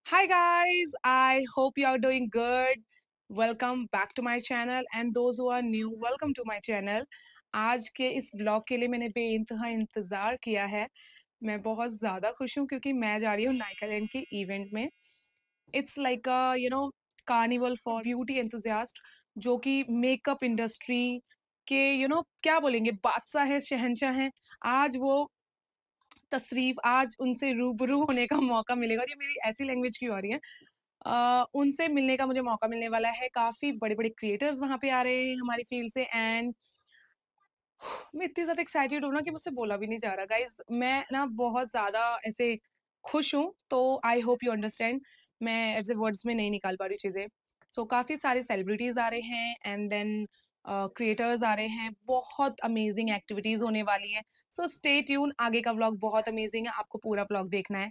Hi guys, I hope you are doing good. Welcome back to my channel and those who are new, welcome to my channel. आज के इस vlog के लिए मैंने बेइंतहा इंतज़ार किया है। मैं बहुत ज़्यादा खुश हूँ क्योंकि मैं जा रही हूँ नाइकालैंड के इवेंट में। It's like a carnival for beauty enthusiast जो कि मेकअप इंडस्ट्री के क्या बोलेंगे बादशाह हैं, शहंशाह हैं। आज वो आज उनसे रूबरू होने का मौका मिलेगा और ये मेरी ऐसी लैंग्वेज क्यों आ रही है। उनसे मिलने का मुझे मौका मिलने वाला है। काफ़ी बड़े-बड़े क्रिएटर्स वहाँ पे आ रहे हैं हमारी फील्ड से एंड मैं इतनी ज़्यादा एक्साइटेड हूँ ना कि मुझसे बोला भी नहीं जा रहा गाइज़। मैं ना बहुत ज़्यादा ऐसे खुश हूँ, तो आई होप यू अंडरस्टैंड। मैं ऐसे वर्ड्स में नहीं निकाल पा रही चीज़ें। सो काफ़ी सारे सेलिब्रिटीज़ आ रहे हैं एंड देन क्रिएटर्स आ रहे हैं। बहुत अमेज़िंग एक्टिविटीज़ होने वाली हैं। सो स्टे ट्यून, आगे का व्लॉग बहुत अमेज़िंग है, आपको पूरा व्लॉग देखना है।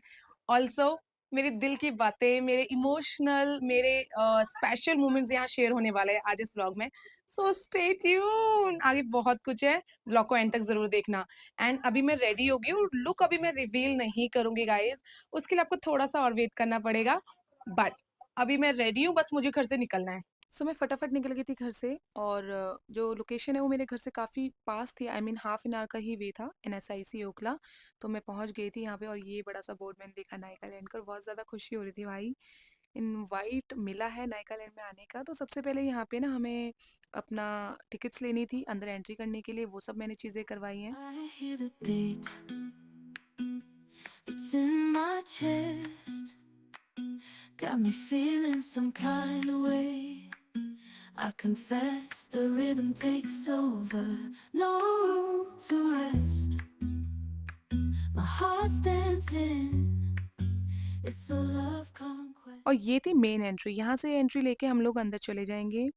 ऑल्सो मेरे दिल की बातें, मेरे इमोशनल, मेरे स्पेशल मोमेंट्स यहाँ शेयर होने वाले हैं आज इस व्लॉग में। सो स्टे ट्यून, आगे बहुत कुछ है। व्लॉग को एंड तक ज़रूर देखना। एंड अभी मैं रेडी हो गई हूँ, लुक अभी मैं रिवील नहीं करूँगी गाइज़, उसके लिए आपको थोड़ा-सा और वेट करना पड़ेगा। बट अभी मैं रेडी हूँ, बस मुझे घर से निकलना है। सो मैं फटाफट निकल गई थी घर से और जो लोकेशन है वो मेरे घर से काफ़ी पास थी। I mean half an hour का ही वे था, एनएसआईसी ओखला। तो मैं पहुंच गई थी यहाँ पे और ये बड़ा सा बोर्ड मैंने देखा नायकालैंड का और बहुत ज़्यादा खुशी हो रही थी भाई। इनवाइट मिला है नायकालैंड में आने का। तो सबसे पहले यहाँ पे ना हमें अपना टिकट्स लेनी थी अंदर एंट्री करने के लिए, वो सब मैंने चीज़ें करवाई हैं। I hear the beat, it's in my chest. Got me feeling some kind of way. I confess the rhythm takes over. No room to rest. My heart's dancing. It's a love conquest. और ये थी main entry, यहाँ से entry लेके हम लोग अंदर चले जाएंगे।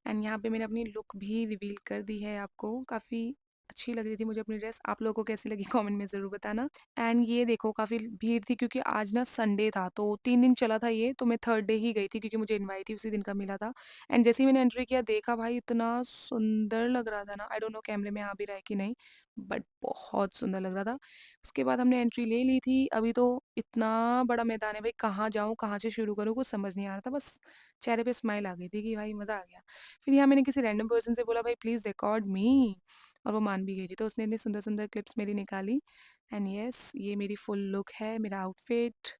एंड यहाँ पे मैंने अपनी लुक भी रिवील कर दी है आपको। काफ़ी अच्छी लग रही थी मुझे अपनी ड्रेस। आप लोगों को कैसी लगी कमेंट में ज़रूर बताना। एंड ये देखो काफ़ी भीड़ थी क्योंकि आज ना संडे था, तो 3 दिन चला था ये, तो मैं थर्ड डे ही गई थी क्योंकि मुझे इनवाइट ही उसी दिन का मिला था। एंड जैसे ही मैंने एंट्री किया देखा भाई इतना सुंदर लग रहा था ना, आई डोंट नो कैमरे में आ भी रहा है कि नहीं, बट बहुत सुंदर लग रहा था। उसके बाद हमने एंट्री ले ली थी। अभी तो इतना बड़ा मैदान है भाई, कहाँ जाऊँ, कहाँ से शुरू करूँ, कुछ समझ नहीं आ रहा था। बस चेहरे पे स्माइल आ गई थी कि भाई मज़ा आ गया। फिर यहाँ मैंने किसी रैंडम पर्सन से बोला भाई प्लीज़ रिकॉर्ड मी, और वो मान भी गई थी। तो उसने इतनी सुंदर-सुंदर क्लिप्स मेरी निकाली। एंड येस, ये मेरी फुल लुक है, मेरा आउटफिट।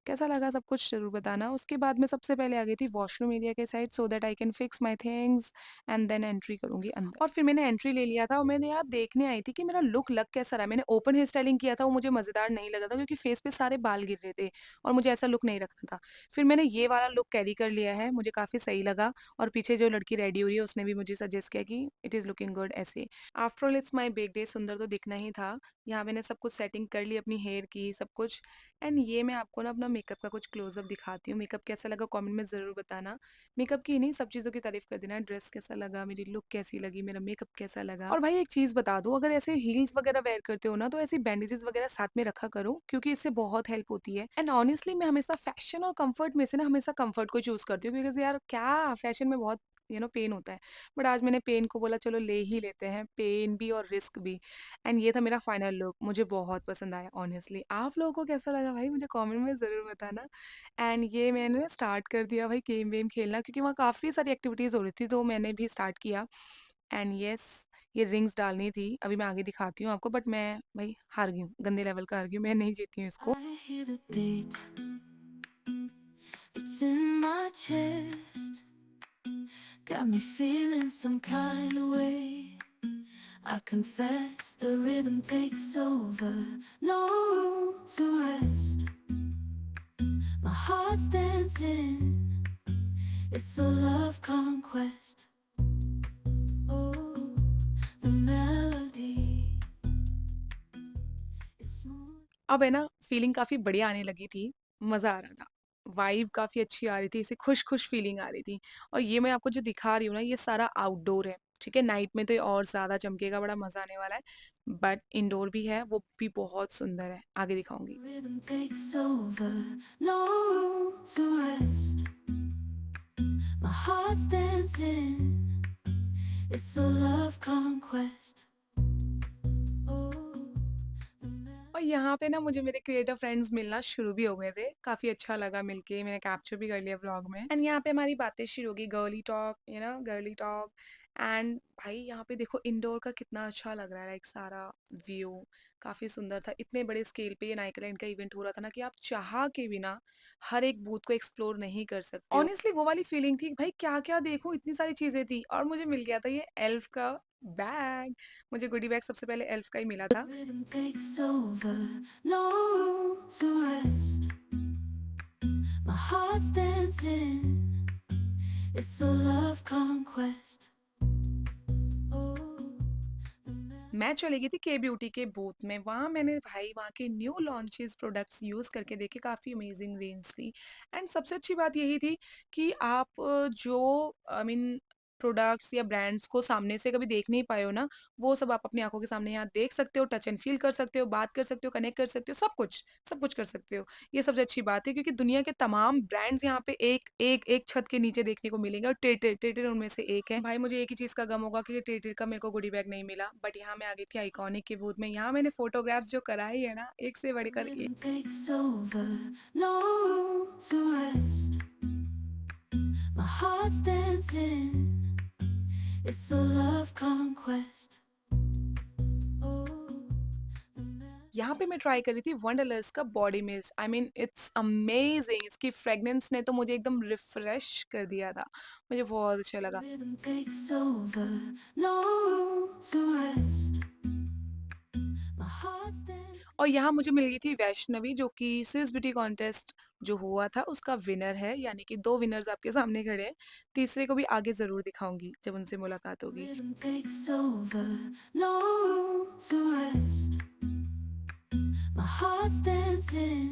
कैसा लगा सब कुछ ज़रूर बताना। उसके बाद मैं सबसे पहले आ गई थी वॉशरूम एरिया के side so that I can fix my things and then entry करूँगी अंदर। और फिर मैंने एंट्री ले लिया था और मैंने यार देखने आई थी कि मेरा लुक लग कैसा रहा है। मैंने ओपन हेयर स्टाइलिंग किया था, वो मुझे मज़ेदार नहीं लगा था क्योंकि फेस पे सारे बाल गिर रहे थे और मुझे ऐसा लुक नहीं रखना था। फिर मैंने ये वाला लुक कैरी कर लिया है, मुझे काफ़ी सही लगा और पीछे जो लड़की रेडी हो रही है उसने भी मुझे सजेस्ट किया कि इट इज़ लुकिंग गुड ऐसे। After all it's my big day, सुंदर तो दिखना ही था। यहाँ मैंने सब कुछ सेटिंग कर ली अपनी हेयर की, सब कुछ। एंड ये मैं आपको ना अपना मेकअप का कुछ क्लोज़अप दिखाती हूँ। मेकअप कैसा लगा कमेंट में ज़रूर बताना। मेकअप की ही नहीं, सब चीज़ों की तारीफ़ कर देना। ड्रेस कैसा लगा, मेरी लुक कैसी लगी, मेरा मेकअप कैसा लगा। और भाई एक चीज़ बता दूँ, अगर ऐसे हील्स वगैरह वेयर करते हो ना तो ऐसी बैंडेजेस वगैरह साथ में रखा करो क्योंकि इससे बहुत हेल्प होती है। एंड ऑनेस्टली मैं हमेशा फैशन और कम्फर्ट में से ना हमेशा कम्फर्ट को चूज़ करती हूँ क्योंकि यार क्या फैशन में बहुत पेन होता है। बट आज मैंने पेन को बोला चलो ले ही लेते हैं, पेन भी और रिस्क भी। एंड ये था मेरा फाइनल लुक, मुझे बहुत पसंद आया ऑनेस्टली। आप लोगों को कैसा लगा भाई मुझे कमेंट में ज़रूर बताना। एंड ये मैंने स्टार्ट कर दिया भाई गेम वेम खेलना क्योंकि वहाँ काफ़ी सारी एक्टिविटीज़ हो रही थी तो मैंने भी स्टार्ट किया। एंड येस, ये रिंग्स डालनी थी, अभी मैं आगे दिखाती हूँ आपको, बट मैं भाई हार गई हूँ, गंदे लेवल का हार गई हूँ, मैं नहीं जीती हूँ इसको। I hear the beat, it's in my chest. Got me feeling some kind of way. I confess the rhythm takes over. No room to rest. My heart's dancing. It's a love conquest. Oh, the melody. It's smooth. अब है ना feeling काफ़ी बढ़िया आने लगी थी, मज़ा आ रहा था। वाइब काफ़ी अच्छी आ रही थी, ऐसे खुश-खुश फीलिंग आ रही थी। और ये मैं आपको जो दिखा रही हूँ ना, ये सारा आउटडोर है, ठीक है? नाइट में तो ये और ज़्यादा चमकेगा, बड़ा मज़ा आने वाला है। बट इंडोर भी है, वो भी बहुत सुंदर है, आगे दिखाऊँगी। Rhythm takes over. No room to rest. My heart's dancing. It's a love conquest. Oh, the और यहाँ पे ना मुझे मेरे क्रिएटर फ्रेंड्स मिलना शुरू भी हो गए थे। काफ़ी अच्छा लगा मिलके, मैंने कैप्चर भी कर लिया व्लॉग में एंड यहाँ पे हमारी बातें शुरू हो गई, girly talk, girly talk and भाई यहाँ पे देखो इंडोर का कितना अच्छा लग रहा है, लाइक सारा व्यू काफ़ी सुंदर था। इतने बड़े स्केल पे ये नाइकालैंड का इवेंट हो रहा था ना कि आप चाह के बिना हर एक बूथ को एक्सप्लोर नहीं कर सकते हो। ऑनेस्टली वो वाली फीलिंग थी भाई क्या-क्या देखूँ, इतनी सारी चीज़ें थी और मुझे मिल गया था ये एल्फ का बैग। मुझे गुडी बैग सबसे पहले एल्फ का ही मिला था। Rhythm takes over, no room to rest. My heart's dancing, it's a love conquest. Oh, the मैं चली गई थी के ब्यूटी के बूथ में, वहाँ मैंने भाई वहाँ के न्यू लॉन्चेस प्रोडक्ट्स यूज़ करके देखे, काफ़ी अमेजिंग रेंज थी एंड सबसे अच्छी बात यही थी कि आप जो आई मीन प्रोडक्ट्स या ब्रांड्स को सामने से कभी देख नहीं पाए हो ना, वो सब आप अपनी आँखों के सामने यहाँ देख सकते हो, टच एंड फ़ील कर सकते हो, बात कर सकते हो, कनेक्ट कर सकते हो, सब कुछ कर सकते हो। ये सबसे अच्छी बात है क्योंकि दुनिया के तमाम ब्रांड्स यहाँ पे एक छत के नीचे देखने को मिलेंगे और टेटर उनमें से एक है। भाई मुझे एक ही चीज़ का गम होगा कि टेटर का मेरे को गुडी बैग नहीं मिला, बट यहाँ मैं आ गई थी आइकॉनिक के बूथ में। यहाँ मैंने फोटोग्राफ्स जो कराई है ना, एक से बढ़कर एक। rhythm takes over, no room to rest. My heart's dancing, it's a love conquest. Oh, the यहाँ पे मैं ट्राई करी थी वंडरलस्ट का body mist. I mean it's amazing, इसकी फ्रेग्रेंस ने तो मुझे एकदम रिफ्रेश कर दिया था। मुझे बहुत अच्छा लगा। rhythm takes over, no room to rest. My heart's dancing. और यहाँ मुझे मिल गई थी वैष्णवी जो कि स्विस ब्यूटी कॉन्टेस्ट जो हुआ था उसका विनर है, यानी कि 2 विनर्स आपके सामने खड़े हैं। तीसरे को भी आगे ज़रूर दिखाऊँगी जब उनसे मुलाकात होगी। Rhythm takes over, no room to rest. My heart's dancing,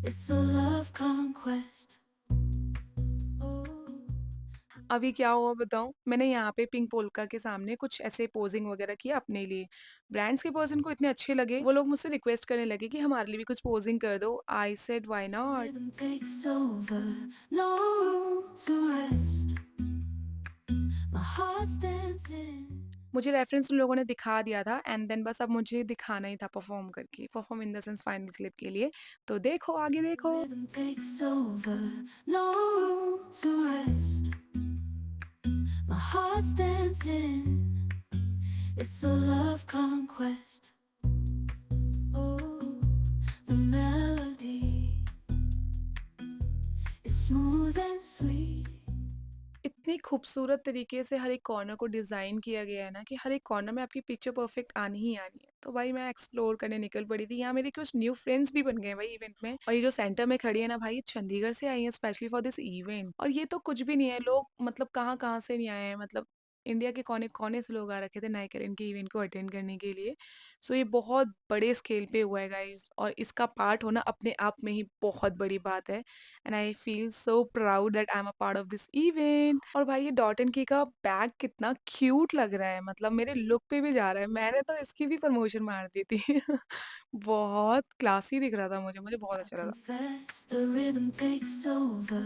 it's a love conquest. Oh, अभी क्या हुआ बताऊँ? मैंने यहाँ पे पिंक पोल्का के सामने कुछ ऐसे पोज़िंग वगैरह किया अपने लिए। ब्रांड्स के पर्सन को इतने अच्छे लगे, वो लोग मुझसे रिक्वेस्ट करने लगे कि हमारे लिए भी कुछ पोज़िंग कर दो। I said why not? rhythm takes over, no room to rest. My heart's dancing. मुझे रेफरेंस उन लोगों ने दिखा दिया था एंड देन बस अब मुझे दिखाना ही था परफ़ॉर्म करके, perform in the sense final clip के लिए। तो देखो, आगे देखो। Rhythm takes over, no room to rest. My heart's dancing, it's a love conquest. Oh, the melody, it's smooth and sweet. इतनी खूबसूरत तरीके से हर एक कॉर्नर को डिज़ाइन किया गया है ना कि हर एक कॉर्नर में आपकी पिक्चर परफेक्ट आनी ही आनी है। तो भाई मैं एक्सप्लोर करने निकल पड़ी थी। यहाँ मेरे कुछ न्यू फ्रेंड्स भी बन गए हैं भाई इवेंट में। और ये जो सेंटर में खड़ी है ना भाई, ये चंडीगढ़ से आई है स्पेशली फॉर दिस इवेंट। और ये तो कुछ भी नहीं है, लोग मतलब कहाँ-कहाँ से नहीं आए हैं, मतलब इंडिया के कोने-कोने से लोग आ रखे थे नाइकेरेन के इवेंट को अटेंड करने के लिए। सो ये बहुत बड़े स्केल पे हुआ है गाइज़, और इसका पार्ट होना अपने आप में ही बहुत बड़ी बात है। And I feel so proud that I am a part of this event. और भाई ये डॉट एंड की का बैग कितना क्यूट लग रहा है, मतलब मेरे लुक पे भी जा रहा है। मैंने तो इसकी भी प्रमोशन मार दी थी। बहुत क्लासी दिख रहा था मुझे बहुत I अच्छा लगा। confess the rhythm takes over,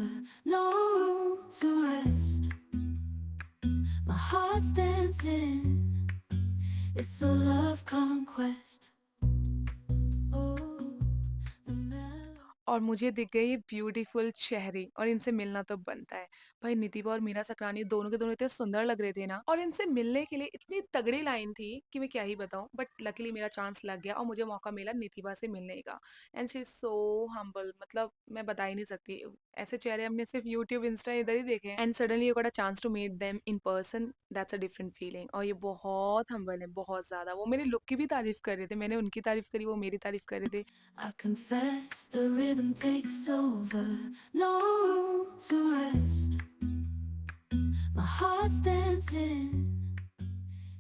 no room to rest. My heart's dancing, it's a love conquest. Oh, the melody. और मुझे दिख गई ये ब्यूटीफुल चेहरे और इनसे मिलना तो बनता है। भाई नितिबा और मीरा सकरानी दोनों के दोनों इतने सुंदर लग रहे थे ना, और इनसे मिलने के लिए इतनी तगड़ी लाइन थी कि मैं क्या ही बताऊँ, बट लकीली मेरा चांस लग गया और मुझे मौका मिला नितिबा से मिलने का। And she is so humble, मतलब मैं बता ही नहीं सकती। ऐसे चेहरे हमने सिर्फ यूट्यूब, इंस्टा इधर ही देखे हैं and suddenly you got a chance to meet them in person, that's a different feeling. और ये बहुत हम्बल है, बहुत ज़्यादा। वो मेरे लुक की भी तारीफ़ कर रहे थे, मैंने उनकी तारीफ़ करी, वो मेरी तारीफ़ कर रहे थे। I confess the rhythm takes over, no room to rest. My heart's dancing.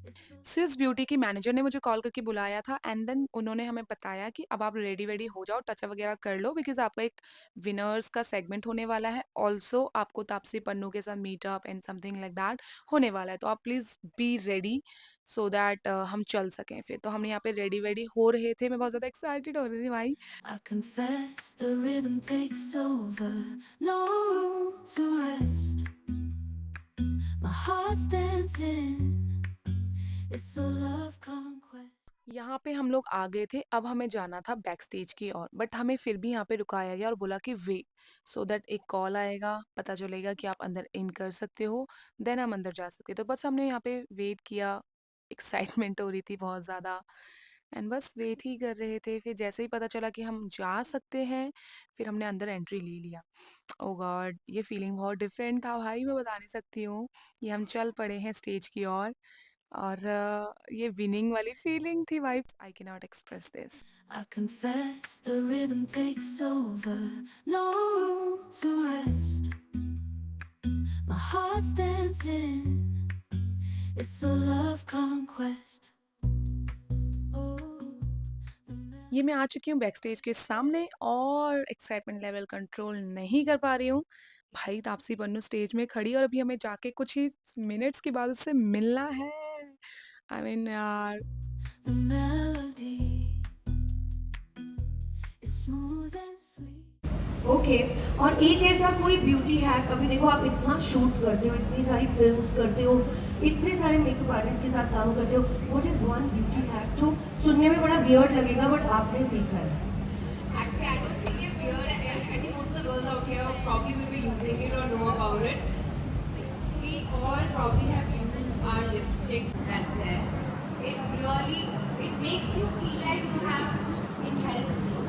It's a Swiss beauty की मैनेजर ने मुझे कॉल करके बुलाया था एंड देन उन्होंने हमें बताया कि अब आप रेडी-वेडी हो जाओ, टचअप वगैरह कर लो बिकॉज़ आपका एक विनर्स का सेगमेंट होने वाला है। ऑल्सो आपको तापसी पन्नू के साथ meetup and something like that होने वाला है। तो आप please be ready so that हम चल सकें फिर। तो हम यहाँ पे रेडी-वेडी हो रहे थे। मैं बहुत ज़्यादा एक्साइटेड हो रही थी भाई। I confess the rhythm takes over, no room to rest. My heart's dancing, it's a love conquest. यहाँ पे हम लोग आ गए थे, अब हमें जाना था बैक स्टेज की ओर, बट हमें फिर भी यहाँ पे रुकाया गया और बोला कि वेट, सो दैट एक कॉल आएगा, पता चलेगा कि आप अंदर इन कर सकते हो, देन हम अंदर जा सकते हैं। तो बस हमने यहाँ पे वेट किया, एक्साइटमेंट हो रही थी बहुत ज़्यादा एंड बस वेट ही कर रहे थे। फिर जैसे ही पता चला कि हम जा सकते हैं, फिर हमने अंदर एंट्री ले लिया। ओह गॉड! ये फीलिंग बहुत डिफरेंट था भाई, मैं बता नहीं सकती हूँ। ये हम चल पड़े हैं स्टेज की ओर और ये विनिंग वाली फीलिंग थी vibes, I can not express this. I confess the rhythm takes over, no room to rest. My heart's dancing, it's a love conquest. Oh, the ये मैं आ चुकी हूँ बैक स्टेज के सामने और एक्साइटमेंट लेवल कंट्रोल नहीं कर पा रही हूँ। भाई तापसी पन्नू स्टेज में खड़ी और अभी हमें जाके कुछ ही मिनट्स के बाद उससे मिलना है। आई मीन यार the melody, it's smooth and sweet. Okay. और एक ऐसा कोई ब्यूटी हैक, अभी देखो आप इतना शूट करते हो, इतनी सारी फिल्म्स करते हो, इतने सारे मेकअप आर्टिस्ट के साथ काम करते हो, what is one beauty hack जो सुनने में बड़ा वियर्ड लगेगा बट आपने सीखा है? Actually, I don't think it's weird. I think most of the girls out here probably will be using it or know about it. We all probably have used our lipsticks that's there. It really, it makes you feel like you have inherent glow.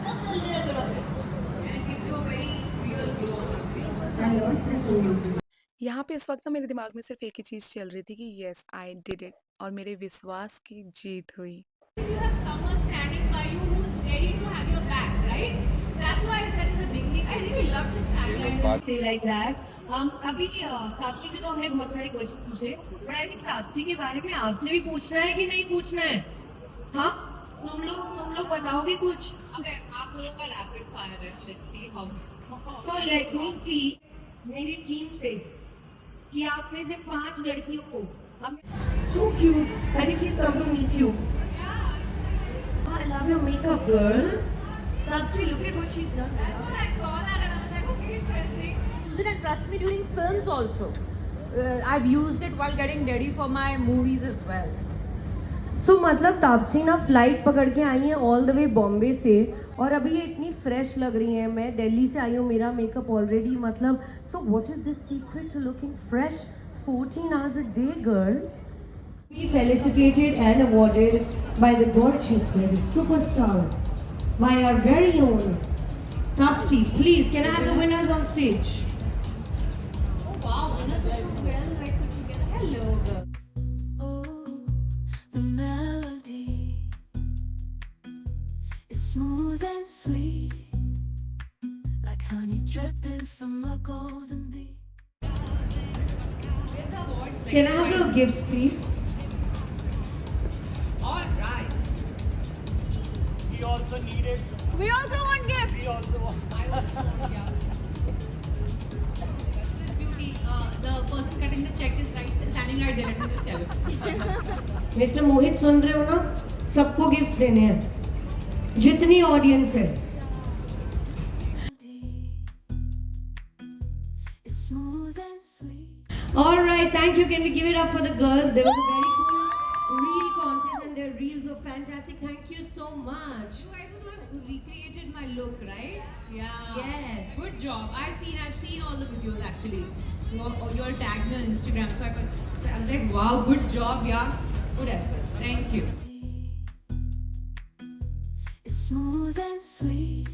Just a little bit of it. And it gives you a very real glow on your face. I learn this from YouTube. यहाँ पे इस वक्त ना मेरे दिमाग में सिर्फ एक ही चीज़ चल रही थी कि यस आई डिड इट और मेरे विश्वास की जीत हुई। If you have someone standing by you who's ready to have your back, right? That's why I said in the beginning, I really love this tagline. Say like that. अभी तापसी से तो हमने बहुत सारे क्वेश्चन पूछे, बट आई थिंक तापसी के बारे में आपसे भी पूछना है कि नहीं पूछना है? हाँ, तुम लोग बताओगे कुछ? Okay, आप लोगों का rapid fire है. Let's see how. So let me see मेरी टीम से कि आप में से 5 लड़कियों को so cute, I think she is come to meet you. I love your makeup girl. Taapsee, look at what she is done. When I saw that and I was like, okay, interesting. Use it and trust me during films also. I've used it while getting ready for my movies as well. सो मतलब तापसी ना flight पकड़ के आई हैं all the way Bombay से, और अभी ये इतनी फ्रेश लग रही हैं। मैं दिल्ली से आई हूँ, मेरा मेकअप ऑलरेडी मतलब। So what is this secret to looking fresh 14 hours a day, girl? Be felicitated and awarded by the gorgeous, very superstar, by our very own Taapsee. Please, can I have the winners on stage? Oh wow, winners are so well like put together. Hello, girl. Oh, the melody, it's smooth and sweet, like honey dripping from a golden bee. Get the awards. Like, Can I have the gifts, please? all right. We also needed. We also want gifts. We also want. I also want, yeah. This beauty, the person cutting the check is right, standing right there. Let me just tell you. Mister Mohit सुन रहे हो ना? सबको gift देने हैं, जितनी audience है। It's smooth and sweet. All right, thank you. Can we give it up for the girls? There was a very cool reel contest and their reels were fantastic. Thank you so much. You guys were the one who recreated my look, right? Yeah. Yes. Good job. I've seen all the videos actually. You all tagged me on Instagram, so I was like, wow, good job, yeah. Good effort. Thank you. It's smooth and sweet,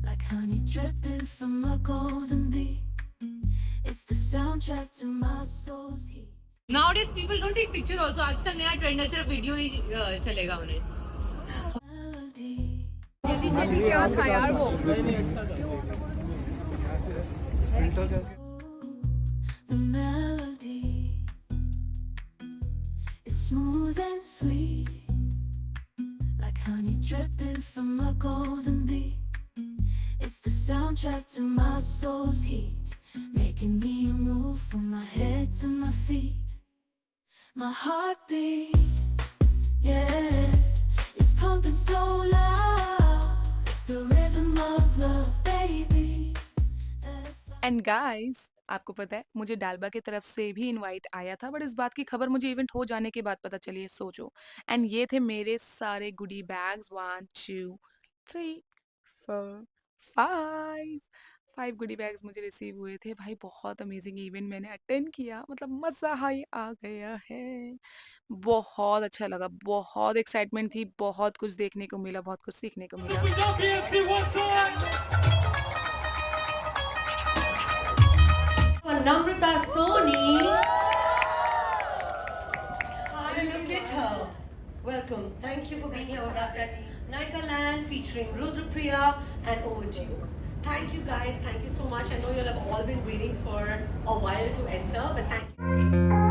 like honey dripping from a golden bee. It's the soundtrack to my soul's heat. Nowadays people don't take picture also. आजकल नया trend है, सिर्फ video ही चलेगा उन्हें. Melody, क्या था यार वो? the melody, it's smooth and sweet, like honey dripping from a golden bee. It's the soundtrack to my soul's heat, making me move from my head to my feet. My heartbeat, yeah, it's pumping so loud. It's the rhythm of love, baby. And guys आपको पता है मुझे डालबा की तरफ से भी invite आया था, बट इस बात की खबर मुझे इवेंट हो जाने के बाद पता चली है, सोचो। एंड ये थे मेरे सारे गुडी बैग्स 1 2 3 4 5 5 गुडी बैग्स मुझे रिसीव हुए थे। भाई बहुत अमेजिंग इवेंट मैंने अटेंड किया, मतलब मज़ा ही आ गया है। बहुत अच्छा लगा, बहुत एक्साइटमेंट थी, बहुत कुछ देखने को मिला, बहुत कुछ सीखने को मिला। We got BMC one time. For Namrata Soni. Hi, look at her. Welcome. Thank you for being here with us at Naika Land featuring Rudrapriya and over to you. Thank you guys, thank you so much. I know you'll have all been waiting for a while to enter, but thank you.